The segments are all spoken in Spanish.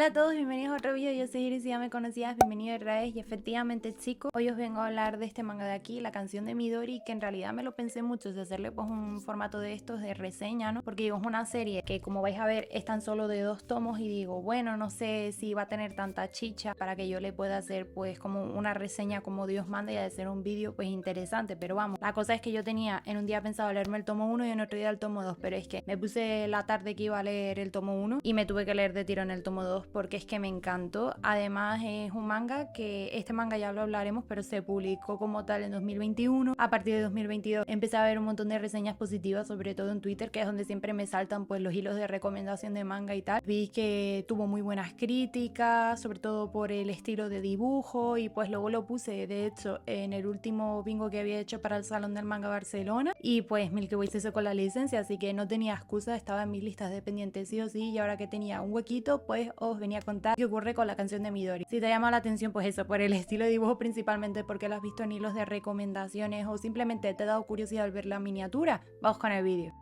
Hola a todos, bienvenidos a otro video. Yo soy Iris, si ya me conocías, bienvenido otra vez. Y efectivamente, chicos, hoy os vengo a hablar de este manga de aquí, La canción de Midori, que en realidad me lo pensé mucho de hacerle pues un formato de estos de reseña, ¿no? Porque digo, es una serie que, como vais a ver, es tan solo de 2 tomos y digo, bueno, no sé si va a tener tanta chicha para que yo le pueda hacer pues como una reseña como Dios manda y hacer un vídeo pues interesante, pero vamos, la cosa es que yo tenía en un día pensado leerme el tomo 1 y en otro día el tomo 2, pero es que me puse la tarde que iba a leer el tomo 1 y me tuve que leer de tirón el tomo 2 porque es que me encantó. Además es un manga que, este manga ya lo hablaremos, pero se publicó como tal en 2021. A partir de 2022 empecé a ver un montón de reseñas positivas, sobre todo en Twitter, que es donde siempre me saltan pues los hilos de recomendación de manga y tal. Vi que tuvo muy buenas críticas, sobre todo por el estilo de dibujo, y pues luego lo puse de hecho en el último bingo que había hecho para el Salón del Manga Barcelona, y pues Milky Way se hizo con la licencia, así que no tenía excusa, estaba en mis listas de pendientes sí o sí, y ahora que tenía un huequito pues os venía a contar qué ocurre con la canción de Midori. Si te llama la atención pues eso, por el estilo de dibujo principalmente, porque lo has visto en hilos de recomendaciones o simplemente te ha dado curiosidad al ver la miniatura, vamos con el vídeo.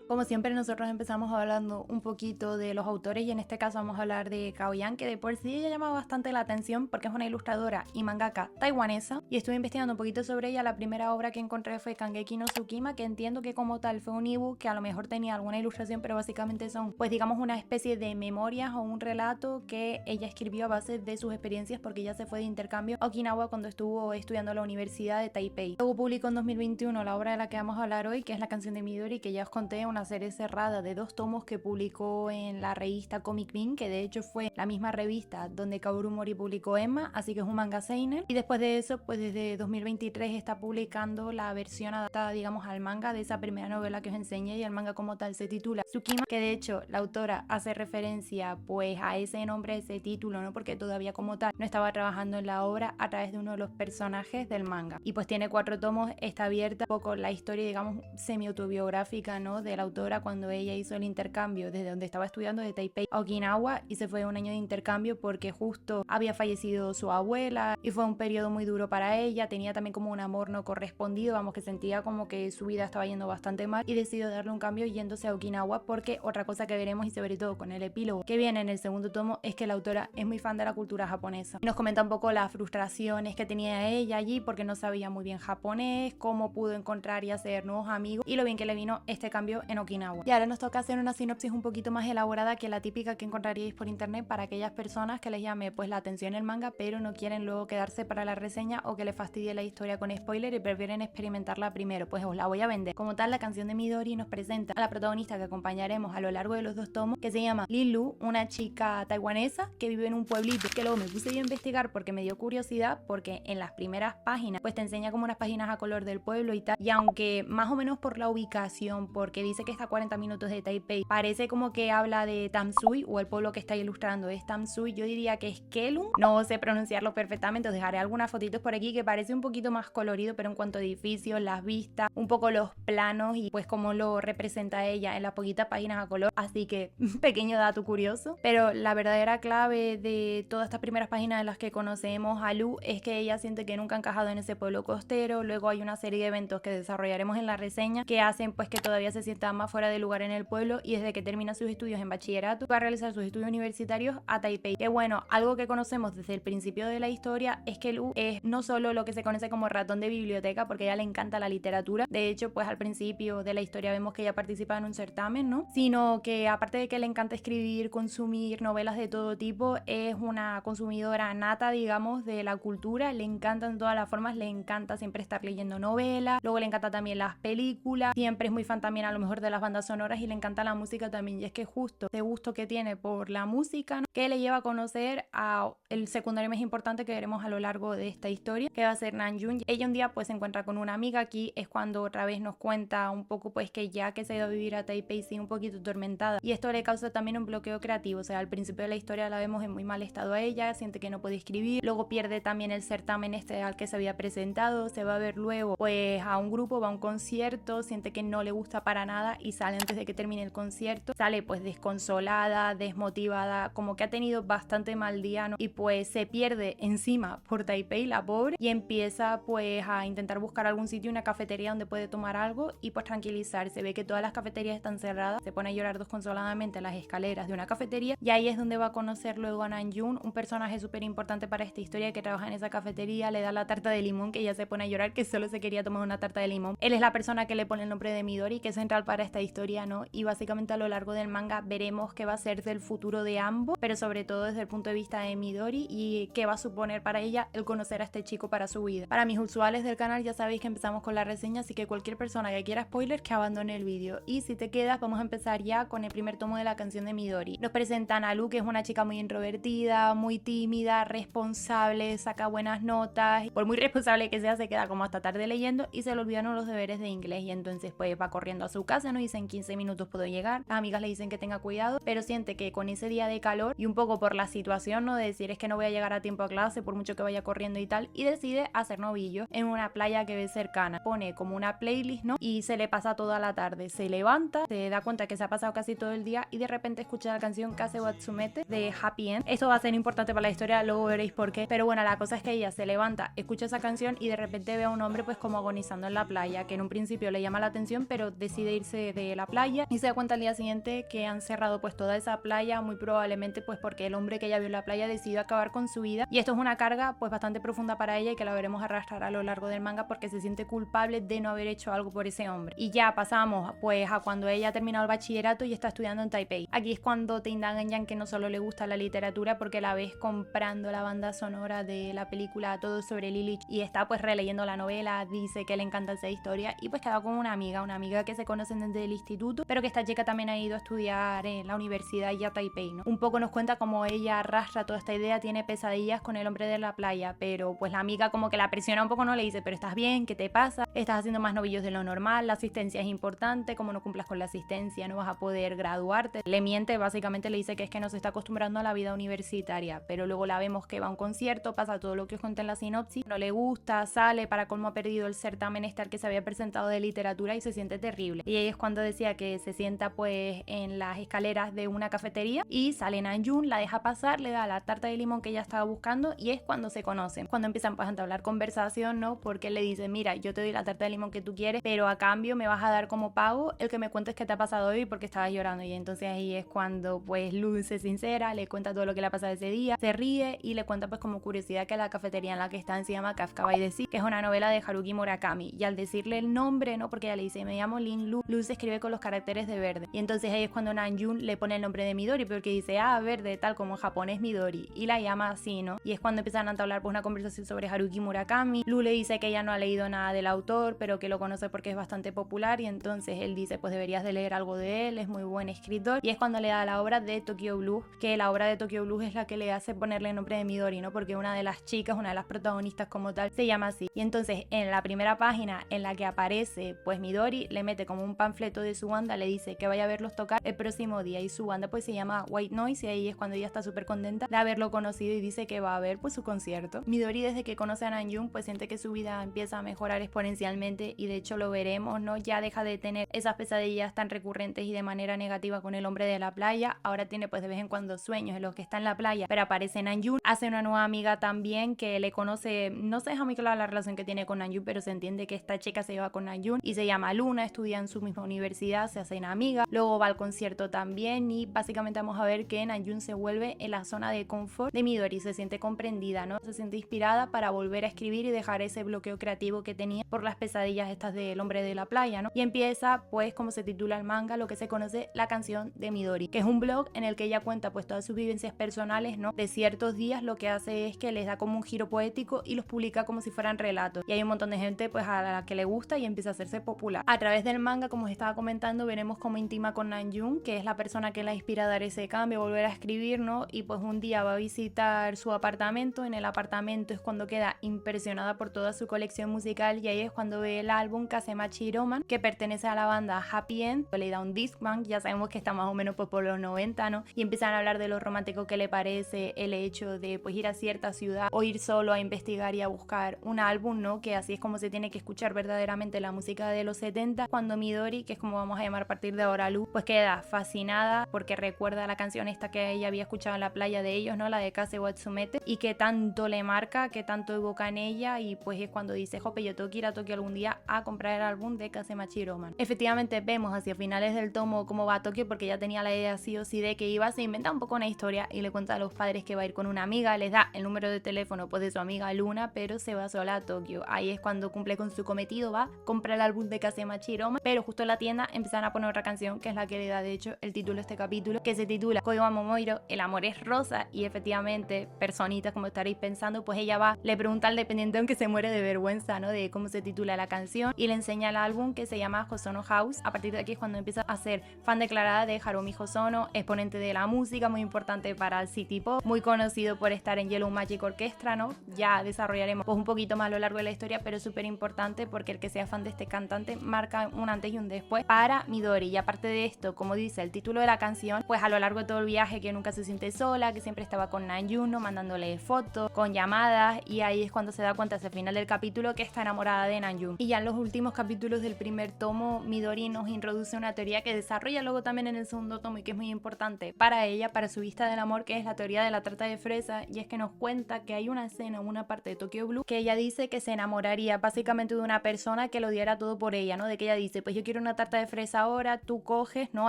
Como siempre nosotros empezamos hablando un poquito de los autores y en este caso vamos a hablar de Kao Yan, que de por sí ella llama bastante la atención porque es una ilustradora y mangaka taiwanesa, y estuve investigando un poquito sobre ella. La primera obra que encontré fue Kangeki no Tsukima, que entiendo que como tal fue un ebook que a lo mejor tenía alguna ilustración, pero básicamente son pues digamos una especie de memorias o un relato que ella escribió a base de sus experiencias porque ella se fue de intercambio a Okinawa cuando estuvo estudiando en la Universidad de Taipei. Luego publicó en 2021 la obra de la que vamos a hablar hoy, que es La canción de Midori, que ya os conté, una serie cerrada de 2 tomos que publicó en la revista Comic Bean, que de hecho fue la misma revista donde Kaoru Mori publicó Emma, así que es un manga seinen. Y después de eso, pues desde 2023 está publicando la versión adaptada, digamos, al manga de esa primera novela que os enseñé, y el manga como tal se titula Tsukima, que de hecho la autora hace referencia pues a ese nombre, ese título, ¿no? Porque todavía como tal no estaba trabajando en la obra a través de uno de los personajes del manga. Y pues tiene 4 tomos, está abierta un poco la historia, digamos, semi-autobiográfica, ¿no? De la autora cuando ella hizo el intercambio desde donde estaba estudiando, de Taipei a Okinawa, y se fue un año de intercambio porque justo había fallecido su abuela y fue un periodo muy duro para ella. Tenía también como un amor no correspondido, vamos, que sentía como que su vida estaba yendo bastante mal, y decidió darle un cambio yéndose a Okinawa, porque otra cosa que veremos, y sobre todo con el epílogo que viene en el segundo tomo, es que la autora es muy fan de la cultura japonesa. Nos comenta un poco las frustraciones que tenía ella allí porque no sabía muy bien japonés, cómo pudo encontrar y hacer nuevos amigos, y lo bien que le vino este cambio en Okinawa. Y ahora nos toca hacer una sinopsis un poquito más elaborada que la típica que encontraríais por internet para aquellas personas que les llame pues la atención el manga pero no quieren luego quedarse para la reseña, o que les fastidie la historia con spoiler y prefieren experimentarla primero. Pues os la voy a vender. Como tal, La canción de Midori nos presenta a la protagonista que acompañaremos a lo largo de los 2 tomos, que se llama Lilu, una chica taiwanesa que vive en un pueblito, que luego me puse yo a investigar porque me dio curiosidad, porque en las primeras páginas pues te enseña como unas páginas a color del pueblo y tal, y aunque más o menos por la ubicación, porque dice que está a 40 minutos de Taipei, parece como que habla de Tamsui, o el pueblo que está ilustrando es Tamsui, yo diría que es Kelung, no sé pronunciarlo perfectamente, os dejaré algunas fotitos por aquí, que parece un poquito más colorido, pero en cuanto a edificios, las vistas, un poco los planos y pues cómo lo representa ella en las poquitas páginas a color, así que pequeño dato curioso. Pero la verdadera clave de todas estas primeras páginas en las que conocemos a Lu es que ella siente que nunca ha encajado en ese pueblo costero. Luego hay una serie de eventos que desarrollaremos en la reseña que hacen pues que todavía se sienta más fuera de lugar en el pueblo, y desde que termina sus estudios en bachillerato va a realizar sus estudios universitarios a Taipei. Que bueno, algo que conocemos desde el principio de la historia es que Lu es no solo lo que se conoce como ratón de biblioteca, porque a ella le encanta la literatura, de hecho pues al principio de la historia vemos que ella participa en un certamen, ¿no? Sino que aparte de que le encanta escribir, consumir novelas de todo tipo, es una consumidora nata, digamos, de la cultura, le encantan todas las formas, le encanta siempre estar leyendo novelas, luego le encanta también las películas, siempre es muy fan también a lo mejor de las bandas sonoras, y le encanta la música también, y es que justo ese gusto que tiene por la música, ¿no?, que le lleva a conocer a el secundario más importante que veremos a lo largo de esta historia, que va a ser Namjoon. Ella un día pues se encuentra con una amiga, aquí es cuando otra vez nos cuenta un poco pues que ya que se ha ido a vivir a Taipei sigue un poquito atormentada, y esto le causa también un bloqueo creativo, o sea, al principio de la historia la vemos en muy mal estado a ella, siente que no puede escribir, luego pierde también el certamen este al que se había presentado, se va a ver luego pues a un grupo, va a un concierto, siente que no le gusta para nada, llega y sale antes de que termine el concierto. Sale pues desconsolada, desmotivada, como que ha tenido bastante mal día, ¿no? Y pues se pierde encima por Taipei, la pobre, y empieza pues a intentar buscar algún sitio, una cafetería donde puede tomar algo y pues tranquilizarse. Ve que todas las cafeterías están cerradas, se pone a llorar desconsoladamente en las escaleras de una cafetería y ahí es donde va a conocer luego a Namjoon, un personaje súper importante para esta historia que trabaja en esa cafetería, le da la tarta de limón, que ella se pone a llorar, que solo se quería tomar una tarta de limón. Él es la persona que le pone el nombre de Midori, que es central para esta historia, ¿no? Y básicamente a lo largo del manga veremos qué va a ser del futuro de ambos, pero sobre todo desde el punto de vista de Midori y qué va a suponer para ella el conocer a este chico para su vida. Para mis usuarios del canal ya sabéis que empezamos con la reseña, así que cualquier persona que quiera spoilers que abandone el vídeo. Y si te quedas, vamos a empezar ya con el primer tomo de la canción de Midori. Nos presentan a Lu, que es una chica muy introvertida, muy tímida, responsable, saca buenas notas. Por muy responsable que sea, se queda como hasta tarde leyendo y se le olvidaron los deberes de inglés y entonces pues va corriendo a su casa, nos dicen 15 minutos puedo llegar, las amigas le dicen que tenga cuidado, pero siente que con ese día de calor y un poco por la situación, ¿no? De decir es que no voy a llegar a tiempo a clase por mucho que vaya corriendo y tal, y decide hacer novillo en una playa que ve cercana. Pone como una playlist, ¿no? Y se le pasa toda la tarde, se levanta, se da cuenta que se ha pasado casi todo el día y de repente escucha la canción Kase Watsumete de Happy End. Esto va a ser importante para la historia, luego veréis por qué, pero bueno, la cosa es que ella se levanta, escucha esa canción y de repente ve a un hombre pues como agonizando en la playa, que en un principio le llama la atención, pero decide irse de la playa y se da cuenta al día siguiente que han cerrado pues toda esa playa, muy probablemente pues porque el hombre que ella vio en la playa decidió acabar con su vida, y esto es una carga pues bastante profunda para ella y que la veremos arrastrar a lo largo del manga porque se siente culpable de no haber hecho algo por ese hombre. Y ya pasamos pues a cuando ella ha terminado el bachillerato y está estudiando en Taipei. Aquí es cuando te indagan ya en que no solo le gusta la literatura porque la ves comprando la banda sonora de la película Todo sobre Lilich y está pues releyendo la novela, dice que le encanta esa historia y pues queda con una amiga que se conocen desde el instituto, pero que esta chica también ha ido a estudiar en la universidad y a Taipei, ¿no? Un poco nos cuenta cómo ella arrastra toda esta idea, tiene pesadillas con el hombre de la playa, pero pues la amiga como que la presiona un poco, no le dice, pero estás bien, ¿qué te pasa? Estás haciendo más novillos de lo normal, la asistencia es importante, como no cumplas con la asistencia no vas a poder graduarte. Le miente, básicamente le dice que es que no se está acostumbrando a la vida universitaria, pero luego la vemos que va a un concierto, pasa todo lo que os conté en la sinopsis, no le gusta, sale, para colmo ha perdido el certamen que se había presentado de literatura y se siente terrible. Y ahí es cuando decía que se sienta pues en las escaleras de una cafetería y sale Namjoon, la deja pasar, le da la tarta de limón que ella estaba buscando y es cuando se conocen, cuando empiezan pues a entablar conversación, ¿no? Porque él le dice, mira, yo te doy la tarta de limón que tú quieres, pero a cambio me vas a dar como pago el que me cuentes qué te ha pasado hoy porque estabas llorando. Y entonces ahí es cuando pues Luz se sincera, le cuenta todo lo que le ha pasado ese día, se ríe y le cuenta pues como curiosidad que la cafetería en la que están se llama Kafka by the Sea, que es una novela de Haruki Murakami, y al decirle el nombre, ¿no? Porque ella le dice, me llamo Lin Lu, Lu se escribe con los caracteres de verde, y entonces ahí es cuando Namjoon le pone el nombre de Midori porque dice, ah, verde, tal como en japonés Midori, y la llama así, ¿no? Y es cuando empiezan a entablar pues una conversación sobre Haruki Murakami. Lu le dice que ella no ha leído nada del autor, pero que lo conoce porque es bastante popular, y entonces él dice, pues deberías de leer algo de él, es muy buen escritor, y es cuando le da la obra de Tokyo Blues, que la obra de Tokyo Blues es la que le hace ponerle el nombre de Midori, ¿no? Porque una de las chicas, una de las protagonistas como tal, se llama así. Y entonces en la primera página en la que aparece pues Midori, le mete como un panfleto de su banda, le dice que vaya a verlos tocar el próximo día, y su banda pues se llama White Noise, y ahí es cuando ella está súper contenta de haberlo conocido y dice que va a ver pues su concierto. Midori, desde que conoce a Namjoon, pues siente que su vida empieza a mejorar exponencialmente y de hecho lo veremos, ¿no? Ya deja de tener esas pesadillas tan recurrentes y de manera negativa con el hombre de la playa, ahora tiene pues de vez en cuando sueños en los que está en la playa, pero aparece Namjoon, hace una nueva amiga también que le conoce, no se deja muy clara la relación que tiene con Namjoon, pero se entiende que esta chica se lleva con Namjoon y se llama Luna, estudia en su misma universidad, se hacen amigas, luego va al concierto también y básicamente vamos a ver que Namjoon se vuelve en la zona de confort de Midori, se siente comprendida, ¿no? Se siente inspirada para volver a escribir y dejar ese bloqueo creativo que tenía por las pesadillas estas del hombre de la playa, ¿no? Y empieza pues, como se titula el manga, lo que se conoce la canción de Midori, que es un blog en el que ella cuenta pues todas sus vivencias personales, ¿no? De ciertos días. Lo que hace es que les da como un giro poético y los publica como si fueran relatos, y hay un montón de gente pues a la que le gusta y empieza a hacerse popular. A través del manga, como os estaba comentando, veremos cómo intima con Namjoon, que es la persona que la inspira a dar ese cambio, volver a escribir, ¿no? Y pues un día va a visitar su apartamento. En el apartamento es cuando queda impresionada por toda su colección musical, y ahí es cuando ve el álbum Kasemachi Roman, que pertenece a la banda Happy End. Le da un Discman, ya sabemos que está más o menos pues por los 90, ¿no? Y empiezan a hablar de lo romántico que le parece el hecho de pues ir a cierta ciudad o ir solo a investigar y a buscar un álbum, ¿no? Que así es como se tiene que escuchar verdaderamente la música de los 70, cuando Midori, Midori, que es como vamos a llamar a partir de ahora Lu, pues queda fascinada porque recuerda la canción esta que ella había escuchado en la playa de ellos, ¿no? La de Kase Watsumete, y que tanto le marca, que tanto evoca en ella, y pues es cuando dice, jope, yo tengo que ir a Tokio algún día a comprar el álbum de Kasemachi Roman. Efectivamente vemos hacia finales del tomo cómo va a Tokio, porque ya tenía la idea sí o sí de que iba, se inventa un poco una historia y le cuenta a los padres que va a ir con una amiga, les da el número de teléfono pues de su amiga Luna, pero se va sola a Tokio. Ahí es cuando cumple con su cometido, va, compra el álbum de Kasemachi Roman, pero justo en la tienda empiezan a poner otra canción que es la que le da de hecho el título a este capítulo, que se titula Koiwa Momoiro, el amor es rosa, y efectivamente, personitas como estaréis pensando, pues ella va, le pregunta al dependiente aunque se muere de vergüenza, ¿no? De cómo se titula la canción, y le enseña el álbum que se llama Hosono House. A partir de aquí es cuando empieza a ser fan declarada de Harumi Hosono, exponente de la música, muy importante para el City Pop, muy conocido por estar en Yellow Magic Orchestra, ¿no? Ya desarrollaremos pues un poquito más a lo largo de la historia, pero es súper importante porque el que sea fan de este cantante marca un antes y un después para Midori. Y aparte de esto, como dice el título de la canción, pues a lo largo de todo el viaje que nunca se siente sola, que siempre estaba con Namjoon, ¿no? Mandándole fotos, con llamadas, y ahí es cuando se da cuenta hacia el final del capítulo que está enamorada de Namjoon. Y ya en los últimos capítulos del primer tomo, Midori nos introduce una teoría que desarrolla luego también en el segundo tomo y que es muy importante para ella, para su vista del amor, que es la teoría de la tarta de fresa, y es que nos cuenta que hay una escena en una parte de Tokyo Blue que ella dice que se enamoraría básicamente de una persona que lo diera todo por ella, ¿no? De que ella dice, pues yo quiero una tarta de fresa ahora, tú coges, ¿no?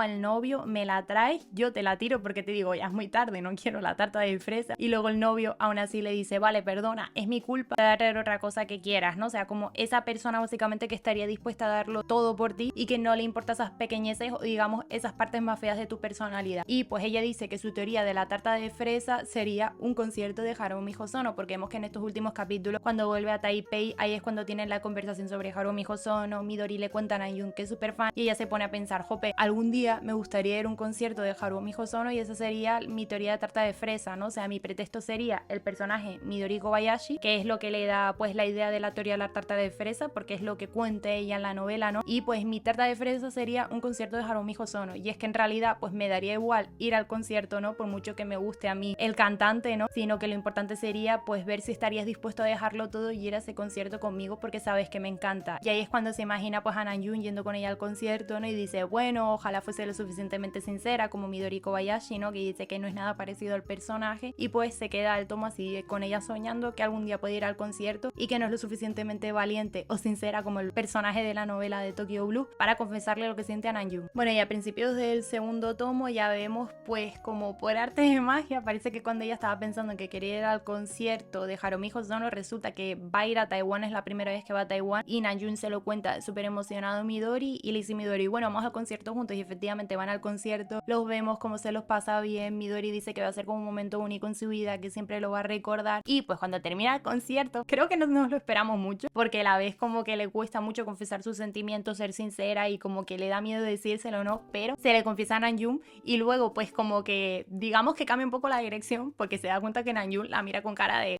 Al novio, me la traes, yo te la tiro porque te digo, ya es muy tarde, no quiero la tarta de fresa, y luego el novio aún así le dice, vale, perdona, es mi culpa, te voy a traer otra cosa que quieras, ¿no? O sea, como esa persona básicamente que estaría dispuesta a darlo todo por ti y que no le importa esas pequeñeces o digamos esas partes más feas de tu personalidad. Y pues ella dice que su teoría de la tarta de fresa sería un concierto de Harumi Hosono, porque vemos que en estos últimos capítulos cuando vuelve a Taipei, ahí es cuando tienen la conversación sobre Harumi Hosono, Midori le cuenta a Namjoon que es súper fan y ella se pone a pensar, jope, algún día me gustaría ir a un concierto de Harumi Hosono y esa sería mi teoría de tarta de fresa, ¿no? O sea, mi pretexto sería el personaje Midori Kobayashi, que es lo que le da pues la idea de la teoría de la tarta de fresa, porque es lo que cuenta ella en la novela, ¿no? Y pues mi tarta de fresa sería un concierto de Harumi Hosono, y es que en realidad pues me daría igual ir al concierto, ¿no? Por mucho que me guste a mí el cantante, ¿no? Sino que lo importante sería pues ver si estarías dispuesto a dejarlo todo y ir a ese concierto conmigo porque sabes que me encanta. Y ahí es cuando se imagina pues a Namjoon yendo con ella al concierto, ¿no? Y dice, bueno, ojalá fuese lo suficientemente sincera como Midori Kobayashi, ¿no? Que dice que no es nada parecido al personaje, y pues se queda el tomo así con ella soñando que algún día puede ir al concierto y que no es lo suficientemente valiente o sincera como el personaje de la novela de Tokyo Blue para confesarle lo que siente a Namjoon. Bueno, y a principios del segundo tomo ya vemos pues como por arte de magia, parece que cuando ella estaba pensando en que quería ir al concierto de Harumi Hosono, resulta que va a ir a Taiwán, es la primera vez que va a Taiwán, y Namjoon se lo cuenta súper emocionado a Midori y le dice Midori, bueno, vamos al concierto juntos, y efectivamente van al concierto, los vemos como se los pasa bien, Midori dice que va a ser como un momento único en su vida, que siempre lo va a recordar, y pues cuando termina el concierto, creo que no nos lo esperamos mucho, porque la vez como que le cuesta mucho confesar sus sentimientos, ser sincera, y como que le da miedo decírselo, ¿no? Pero se le confiesa a Namjoon, y luego pues como que digamos que cambia un poco la dirección, porque se da cuenta que Namjoon la mira con cara de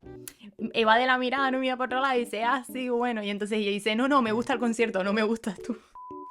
Eva de la mirada, no mira por otro lado y dice, ah, sí, bueno, y entonces ella dice, no, me gusta el concierto, no me gustas tú.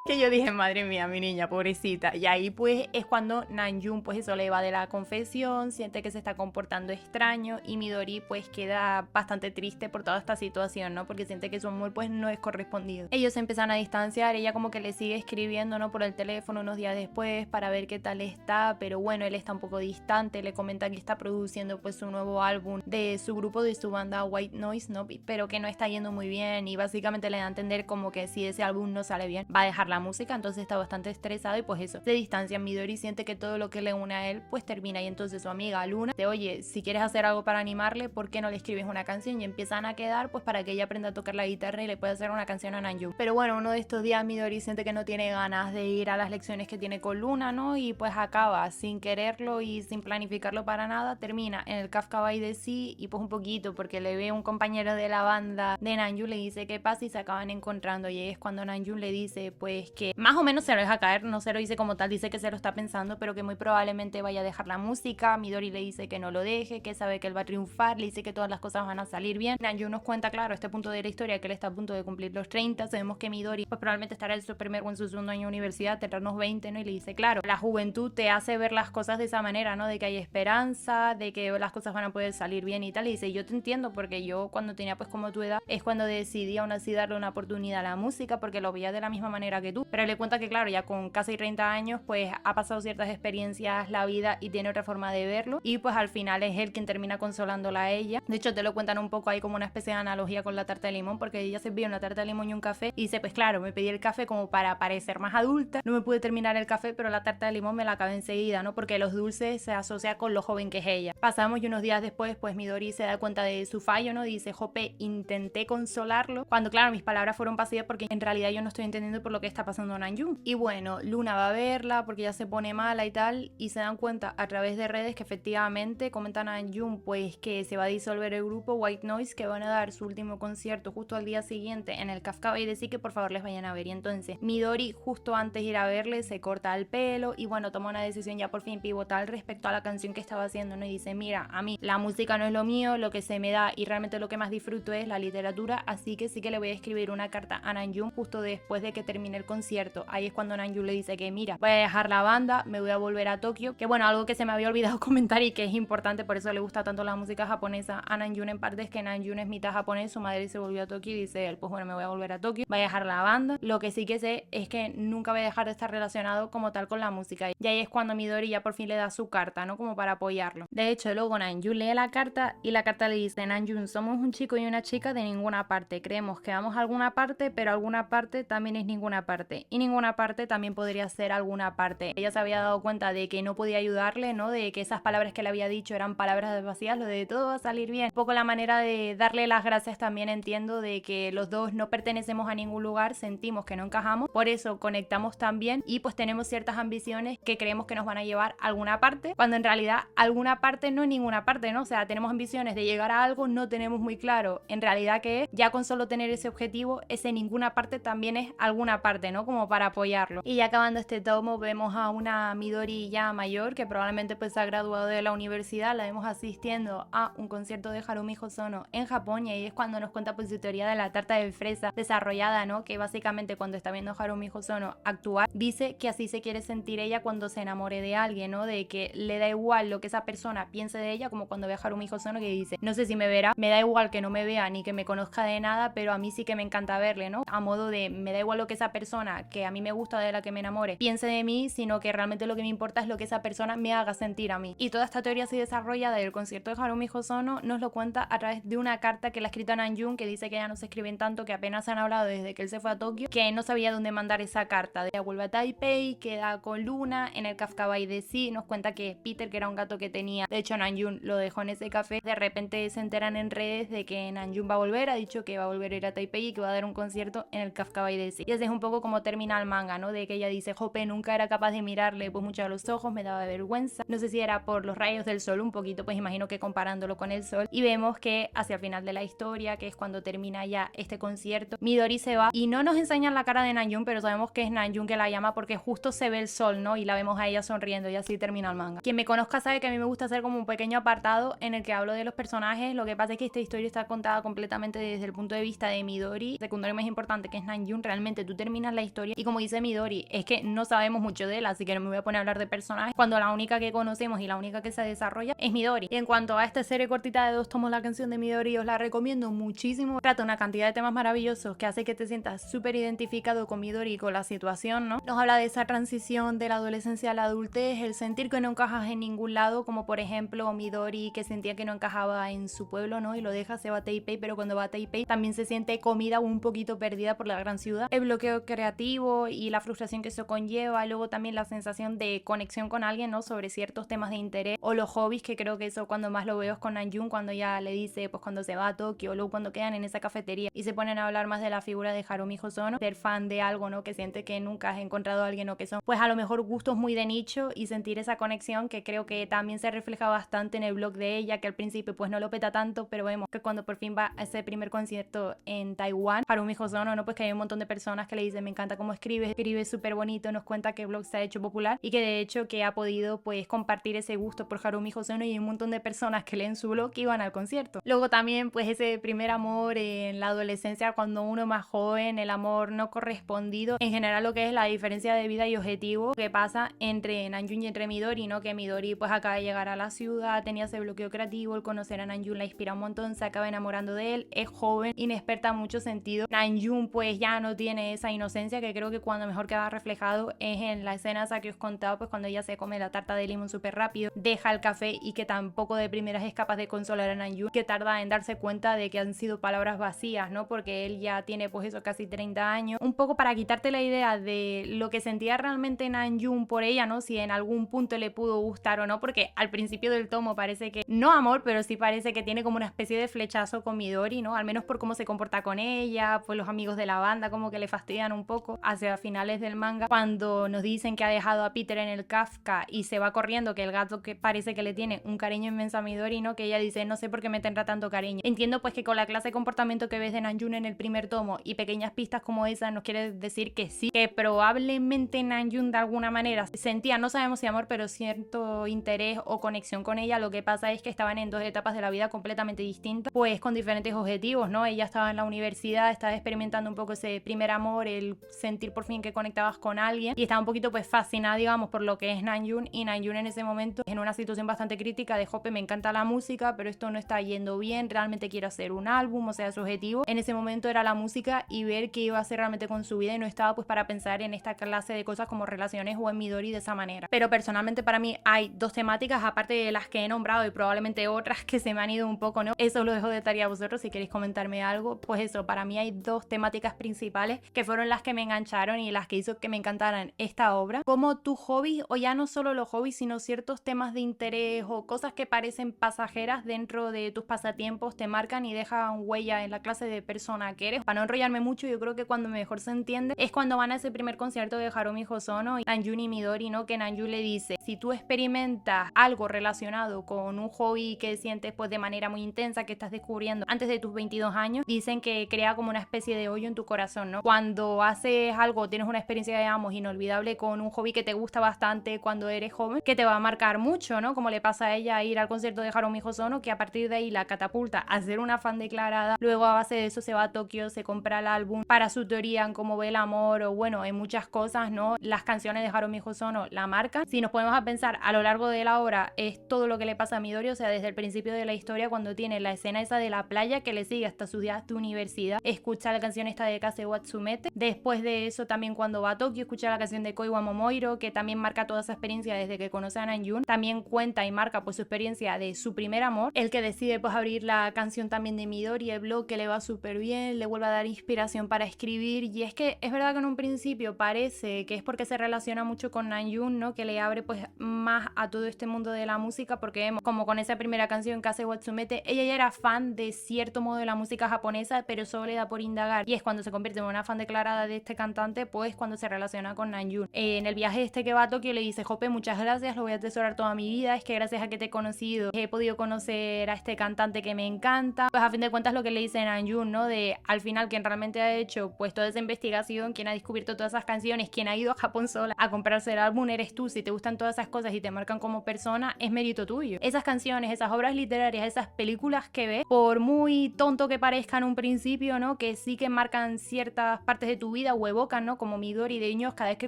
Que yo dije, madre mía, mi niña, pobrecita. Y ahí pues es cuando Namjoon pues eso le va de la confesión, siente que se está comportando extraño, y Midori pues queda bastante triste por toda esta situación, ¿no? Porque siente que su amor pues no es correspondido. Ellos se empiezan a distanciar, ella como que le sigue escribiendo, ¿no? Por el teléfono unos días después para ver qué tal está, pero bueno, él está un poco distante, le comenta que está produciendo pues su nuevo álbum de su grupo, de su banda White Noise, ¿no? Pero que no está yendo muy bien, y básicamente le da a entender como que si ese álbum no sale bien, va a dejar la música, entonces está bastante estresado y pues eso, se distancia. Midori siente que todo lo que le une a él pues termina, y entonces su amiga Luna dice, oye, si quieres hacer algo para animarle, ¿por qué no le escribes una canción? Y empiezan a quedar pues para que ella aprenda a tocar la guitarra y le pueda hacer una canción a Namjoon. Pero bueno, uno de estos días Midori siente que no tiene ganas de ir a las lecciones que tiene con Luna, ¿no? Y pues acaba sin quererlo y sin planificarlo para nada, termina en el Kafka Bay de sí, y pues un poquito porque le ve un compañero de la banda de Namjoon, le dice qué pasa y se acaban encontrando, y es cuando Namjoon le dice pues que más o menos se lo deja caer, no se lo dice como tal, dice que se lo está pensando, pero que muy probablemente vaya a dejar la música. Midori le dice que no lo deje, que sabe que él va a triunfar, le dice que todas las cosas van a salir bien. Namjoon nos cuenta, claro, a este punto de la historia, que él está a punto de cumplir los 30, sabemos que Midori pues probablemente estará en su primer o en su segundo año de universidad, tendrá unos 20, ¿no? Y le dice, claro, la juventud te hace ver las cosas de esa manera, ¿no? De que hay esperanza, de que las cosas van a poder salir bien y tal, y dice, yo te entiendo, porque yo cuando tenía pues como tu edad, es cuando decidí aún así darle una oportunidad a la música, porque lo veía de la misma manera que tú. Pero le cuenta que claro, ya con casi 30 años pues ha pasado ciertas experiencias la vida y tiene otra forma de verlo, y pues al final es él quien termina consolándola a ella. De hecho te lo cuentan un poco ahí como una especie de analogía con la tarta de limón, porque ella se vio una tarta de limón y un café y dice, pues claro, me pedí el café como para parecer más adulta, no me pude terminar el café, pero la tarta de limón me la acabé enseguida, ¿no? Porque los dulces se asocia con lo joven que es ella. Pasamos y unos días después pues Midori se da cuenta de su fallo, ¿no? Dice, jope, intenté consolarlo, cuando claro, mis palabras fueron pasivas porque en realidad yo no estoy entendiendo por lo que está pasando Namjoon. Y bueno, Luna va a verla porque ya se pone mala y tal, y se dan cuenta a través de redes que efectivamente comentan a Namjoon pues que se va a disolver el grupo White Noise, que van a dar su último concierto justo al día siguiente en el Kafka y decir que por favor les vayan a ver. Y entonces Midori justo antes de ir a verle se corta el pelo y bueno, toma una decisión ya por fin pivotal respecto a la canción que estaba haciendo, ¿no? Y dice, mira, a mí la música no es lo mío, lo que se me da y realmente lo que más disfruto es la literatura, así que sí que le voy a escribir una carta a Namjoon justo después de que termine el concierto. Ahí es cuando Namjoon le dice que mira, voy a dejar la banda, me voy a volver a Tokio, que bueno, algo que se me había olvidado comentar y que es importante, por eso le gusta tanto la música japonesa a Namjoon en parte, es que Namjoon es mitad japonés, su madre se volvió a Tokio y dice él, pues bueno, me voy a volver a Tokio, voy a dejar la banda. Lo que sí que sé es que nunca voy a dejar de estar relacionado como tal con la música, y ahí es cuando Midori ya por fin le da su carta, ¿no? Como para apoyarlo. De hecho, luego Namjoon lee la carta y la carta le dice, Namjoon, somos un chico y una chica de ninguna parte, creemos que vamos a alguna parte, pero alguna parte también es ninguna parte, y ninguna parte también podría ser alguna parte. Ella se había dado cuenta de que no podía ayudarle, ¿no? De que esas palabras que le había dicho eran palabras vacías, lo de todo va a salir bien. Un poco la manera de darle las gracias también, entiendo, de que los dos no pertenecemos a ningún lugar, sentimos que no encajamos, por eso conectamos también y pues tenemos ciertas ambiciones que creemos que nos van a llevar a alguna parte, cuando en realidad alguna parte no es ninguna parte, ¿no? O sea, tenemos ambiciones de llegar a algo, no tenemos muy claro en realidad qué es, ya con solo tener ese objetivo, ese ninguna parte también es alguna parte, ¿no? Como para apoyarlo. Y ya acabando este tomo vemos a una Midori ya mayor que probablemente pues se ha graduado de la universidad, la vemos asistiendo a un concierto de Harumi Hosono en Japón, y ahí es cuando nos cuenta pues su teoría de la tarta de fresa desarrollada, ¿no? Que básicamente cuando está viendo a Harumi Hosono actuar, dice que así se quiere sentir ella cuando se enamore de alguien, ¿no? De que le da igual lo que esa persona piense de ella, como cuando ve a Harumi Hosono que dice, no sé si me verá, me da igual que no me vea ni que me conozca de nada, pero a mí sí que me encanta verle, ¿no? A modo de, me da igual lo que esa persona que a mí me gusta, de la que me enamore, piense de mí, sino que realmente lo que me importa es lo que esa persona me haga sentir a mí. Y toda esta teoría así desarrollada del concierto de Harumi Hosono nos lo cuenta a través de una carta que le ha escrito a Namjoon, que dice que ya no se escriben tanto, que apenas han hablado desde que él se fue a Tokio, que no sabía dónde mandar esa carta. Ella vuelve a Taipei, queda con Luna en el Kafka Bay de sí, nos cuenta que Peter, que era un gato que tenía, de hecho Namjoon lo dejó en ese café, de repente se enteran en redes de que Namjoon va a volver, ha dicho que va a volver a ir a Taipei y que va a dar un concierto en el Kafka Bay de sí. Y así es un poco como termina el manga, ¿no? De que ella dice, jope, nunca era capaz de mirarle pues mucho a los ojos, me daba vergüenza, no sé si era por los rayos del sol un poquito, pues imagino que comparándolo con el sol, y vemos que hacia el final de la historia, que es cuando termina ya este concierto, Midori se va y no nos enseñan la cara de Namjoon, pero sabemos que es Namjoon que la llama porque justo se ve el sol, ¿no? Y la vemos a ella sonriendo, y así termina el manga. Quien me conozca sabe que a mí me gusta hacer como un pequeño apartado en el que hablo de los personajes. Lo que pasa es que esta historia está contada completamente desde el punto de vista de Midori, secundario más importante que es Namjoon. Realmente tú terminas la historia y como dice Midori, es que no sabemos mucho de él, así que no me voy a poner a hablar de personajes cuando la única que conocemos y la única que se desarrolla es Midori. Y en cuanto a esta serie cortita de 2 tomos, la canción de Midori, os la recomiendo muchísimo. Trata una cantidad de temas maravillosos que hace que te sientas súper identificado con Midori y con la situación, ¿no? Nos habla de esa transición de la adolescencia a la adultez, el sentir que no encajas en ningún lado, como por ejemplo Midori, que sentía que no encajaba en su pueblo, ¿no? Y lo deja, se va a Taipei, pero cuando va a Taipei también se siente comida un poquito perdida por la gran ciudad. El bloqueo creativo y la frustración que eso conlleva, luego también la sensación de conexión con alguien, ¿no? Sobre ciertos temas de interés o los hobbies, que creo que eso cuando más lo veo es con Namjoon, cuando ya le dice, pues cuando se va a Tokio, o luego cuando quedan en esa cafetería y se ponen a hablar más de la figura de Harumi Hosono, ser fan de algo, ¿no? Que siente que nunca has encontrado a alguien, o que son pues a lo mejor gustos muy de nicho, y sentir esa conexión que creo que también se refleja bastante en el blog de ella, que al principio pues no lo peta tanto, pero vemos que cuando por fin va a ese primer concierto en Taiwán, Harumi Hosono, ¿no? Pues que hay un montón de personas que le dicen, me encanta cómo escribe súper bonito, nos cuenta que el blog se ha hecho popular y que de hecho que ha podido pues compartir ese gusto por Harumi Hosono, y hay un montón de personas que leen su blog que iban al concierto. Luego también pues ese primer amor en la adolescencia, cuando uno más joven, el amor no correspondido, en general lo que es la diferencia de vida y objetivo que pasa entre Namjoon y entre Midori, ¿no? Que Midori pues acaba de llegar a la ciudad, tenía ese bloqueo creativo, el conocer a Namjoon la inspira un montón, se acaba enamorando de él, es joven, inexperta en muchos sentidos. Namjoon pues ya no tiene esa inocencia diferencia que creo que cuando mejor queda reflejado es en la escena esa que os contaba, pues cuando ella se come la tarta de limón súper rápido, deja el café y que tampoco de primeras es capaz de consolar a Namjoon, que tarda en darse cuenta de que han sido palabras vacías, ¿no? Porque él ya tiene pues eso, casi 30 años. Un poco para quitarte la idea de lo que sentía realmente Namjoon por ella, ¿no? Si en algún punto le pudo gustar o no, porque al principio del tomo parece que, no amor, pero sí parece que tiene como una especie de flechazo con Midori, ¿no? Al menos por cómo se comporta con ella, pues los amigos de la banda como que le fastidian un poco hacia finales del manga, cuando nos dicen que ha dejado a Peter en el Kafka y se va corriendo, que el gato que parece que le tiene un cariño inmenso a Midori, ¿no? Que ella dice, no sé por qué me tendrá tanto cariño. Entiendo pues que con la clase de comportamiento que ves de Namjoon en el primer tomo y pequeñas pistas como esa nos quiere decir que sí, que probablemente Namjoon de alguna manera sentía, no sabemos si amor, pero cierto interés o conexión con ella. Lo que pasa es que estaban en dos etapas de la vida completamente distintas, pues con diferentes objetivos, ¿no? Ella estaba en la universidad, estaba experimentando un poco ese primer amor, el sentir por fin que conectabas con alguien, y estaba un poquito pues fascinada, digamos, por lo que es Namjoon, y Namjoon en ese momento en una situación bastante crítica de Jope, me encanta la música, pero esto no está yendo bien, realmente quiero hacer un álbum, o sea, su objetivo en ese momento era la música y ver qué iba a hacer realmente con su vida, y no estaba pues para pensar en esta clase de cosas como relaciones o en Midori de esa manera. Pero personalmente para mí hay dos temáticas, aparte de las que he nombrado y probablemente otras que se me han ido un poco, ¿no? Eso lo dejo de tarea a vosotros si queréis comentarme algo. Pues eso, para mí hay dos temáticas principales que fueron las que me engancharon y las que hizo que me encantaran esta obra. Como tus hobbies, o ya no solo los hobbies, sino ciertos temas de interés o cosas que parecen pasajeras dentro de tus pasatiempos te marcan y dejan huella en la clase de persona que eres. Para no enrollarme mucho, yo creo que cuando mejor se entiende es cuando van a ese primer concierto de Harumi Hosono y Namjoon y Midori, ¿no? Que Namjoon le dice, si tú experimentas algo relacionado con un hobby que sientes pues de manera muy intensa, que estás descubriendo antes de tus 22 años, dicen que crea como una especie de hoyo en tu corazón, ¿no? Cuando haces algo, tienes una experiencia, digamos, inolvidable con un hobby que te gusta bastante cuando eres joven, que te va a marcar mucho, ¿no? Como le pasa a ella ir al concierto de Harumi Hosono, que a partir de ahí la catapulta a ser una fan declarada. Luego a base de eso se va a Tokio, se compra el álbum para su teoría en cómo ve el amor, o bueno, en muchas cosas, ¿no? Las canciones de Harumi Hosono la marcan. Si nos ponemos a pensar a lo largo de la obra, es todo lo que le pasa a Midori, o sea, desde el principio de la historia, cuando tiene la escena esa de la playa que le sigue hasta sus días de universidad, escucha la canción esta de Kase Watsumete. Después de eso también cuando va a Tokio escucha la canción de Koi wa Momoiro, que también marca toda esa experiencia desde que conoce a Namjoon. También cuenta y marca pues su experiencia de su primer amor, el que decide pues abrir la canción también de Midori, el blog, que le va súper bien, le vuelve a dar inspiración para escribir. Y es que es verdad que en un principio parece que es porque se relaciona mucho con Namjoon, ¿no? Que le abre pues más a todo este mundo de la música, porque vemos como con esa primera canción Kase Watsumete, ella ya era fan de cierto modo de la música japonesa, pero solo le da por indagar, y es cuando se convierte en una fan declarada de este cantante, pues cuando se relaciona con Namjoon. En el viaje este que va a Tokio le dice, Jope, muchas gracias, lo voy a atesorar toda mi vida, es que gracias a que te he conocido he podido conocer a este cantante que me encanta. Pues a fin de cuentas lo que le dice Namjoon, ¿no? De al final quien realmente ha hecho pues toda esa investigación, quien ha descubierto todas esas canciones, quien ha ido a Japón sola a comprarse el álbum eres tú. Si te gustan todas esas cosas y te marcan como persona, es mérito tuyo. Esas canciones, esas obras literarias, esas películas que ves, por muy tonto que parezcan en un principio, ¿no? Que sí que marcan ciertas partes de tu vida o evocan, ¿no? Como Midori de niños, cada vez que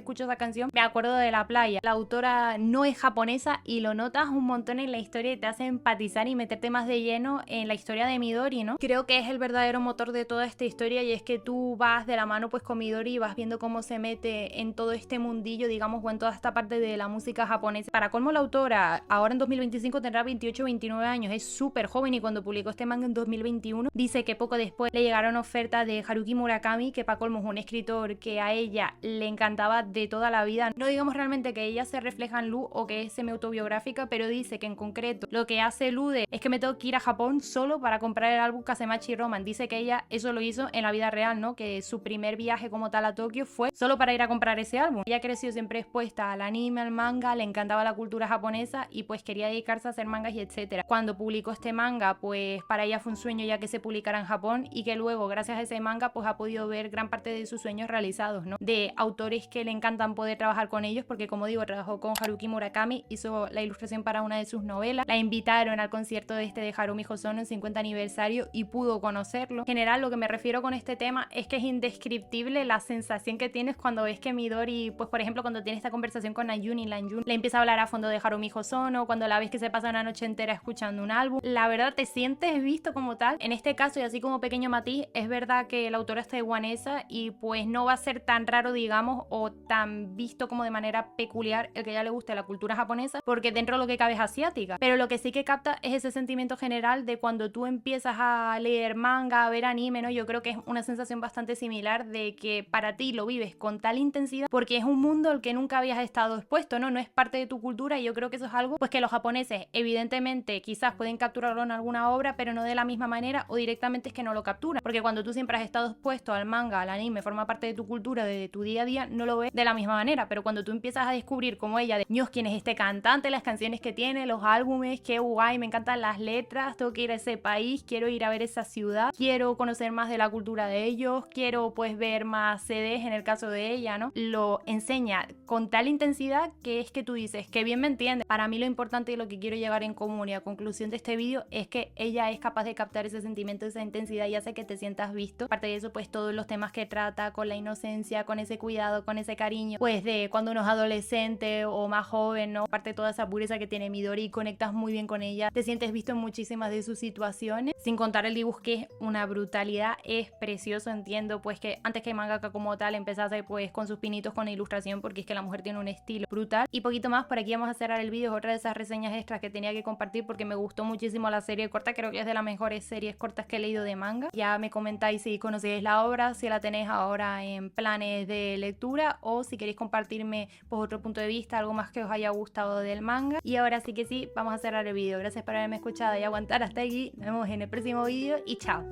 escucho esa canción me acuerdo de la playa. La autora no es japonesa y lo notas un montón en la historia y te hace empatizar y meterte más de lleno en la historia de Midori, ¿no? Creo que es el verdadero motor de toda esta historia, y es que tú vas de la mano pues con Midori y vas viendo cómo se mete en todo este mundillo, digamos, o en toda esta parte de la música japonesa. Para colmo, la autora ahora en 2025 tendrá 28 o 29 años, es súper joven, y cuando publicó este manga en 2021 dice que poco después le llegaron ofertas de Haruki Murakami, que para colmo es un escritor que a ella le encantaba de toda la vida. No digamos realmente que ella se refleja en Lu o que es semi-autobiográfica, pero dice que en concreto lo que hace Lu es que me tengo que ir a Japón solo para comprar el álbum Kasemachi Roman. Dice que ella eso lo hizo en la vida real, ¿no? Que su primer viaje como tal a Tokio fue solo para ir a comprar ese álbum. Ella creció siempre expuesta al anime, al manga, le encantaba la cultura japonesa y pues quería dedicarse a hacer mangas y etcétera. Cuando publicó este manga, pues para ella fue un sueño ya que se publicara en Japón, y que luego gracias a ese manga pues ha podido ver gran parte de sus sueños realizados, ¿no? De autores que le encantan poder trabajar con ellos, porque como digo, trabajó con Haruki Murakami, hizo la ilustración para una de sus novelas, la invitaron al concierto de Harumi Hosono en 50 aniversario y pudo conocerlo. En general, lo que me refiero con este tema es que es indescriptible la sensación que tienes cuando ves que Midori, pues por ejemplo, cuando tiene esta conversación con Namjoon y Namjoon le empieza a hablar a fondo de Harumi Hosono, cuando la ves que se pasa una noche entera escuchando un álbum, la verdad te sientes visto como tal. En este caso, y así como pequeño matiz, es verdad que la autora es taiwanesa y pues pues no va a ser tan raro, digamos, o tan visto como de manera peculiar el que a ella le guste la cultura japonesa, porque dentro de lo que cabe es asiática. Pero lo que sí que capta es ese sentimiento general de cuando tú empiezas a leer manga, a ver anime, ¿no? Yo creo que es una sensación bastante similar de que para ti lo vives con tal intensidad porque es un mundo al que nunca habías estado expuesto, ¿no? No es parte de tu cultura, y yo creo que eso es algo pues que los japoneses evidentemente quizás pueden capturarlo en alguna obra, pero no de la misma manera, o directamente es que no lo capturan, porque cuando tú siempre has estado expuesto al manga, al anime, forma parte de tu cultura, de tu día a día, no lo ves de la misma manera. Pero cuando tú empiezas a descubrir como ella, de Dios, quién es este cantante, las canciones que tiene, los álbumes, qué guay, me encantan las letras, tengo que ir a ese país, quiero ir a ver esa ciudad, quiero conocer más de la cultura de ellos, quiero pues ver más CDs en el caso de ella, ¿no? Lo enseña con tal intensidad que es que tú dices, que bien me entiendes. Para mí lo importante y lo que quiero llegar en común y a conclusión de este vídeo es que ella es capaz de captar ese sentimiento, esa intensidad, y hace que te sientas visto. Aparte de eso, pues todos los temas que trata, con la inocencia, con ese cuidado, con ese cariño, pues de cuando uno es adolescente o más joven, ¿no? Aparte de toda esa pureza que tiene Midori, conectas muy bien con ella, te sientes visto en muchísimas de sus situaciones, sin contar el dibujo que es una brutalidad, es precioso. Entiendo pues que antes que mangaka como tal empezase pues con sus pinitos con la ilustración, porque es que la mujer tiene un estilo brutal. Y poquito más, por aquí vamos a cerrar el vídeo. Es otra de esas reseñas extras que tenía que compartir porque me gustó muchísimo la serie corta, creo que es de las mejores series cortas que he leído de manga. Ya me comentáis si conocéis la obra, si la tenéis ahora en planes de lectura, o si queréis compartirme pues otro punto de vista, algo más que os haya gustado del manga. Y ahora sí que sí, vamos a cerrar el vídeo. Gracias por haberme escuchado y aguantar hasta aquí. Nos vemos en el próximo vídeo y chao.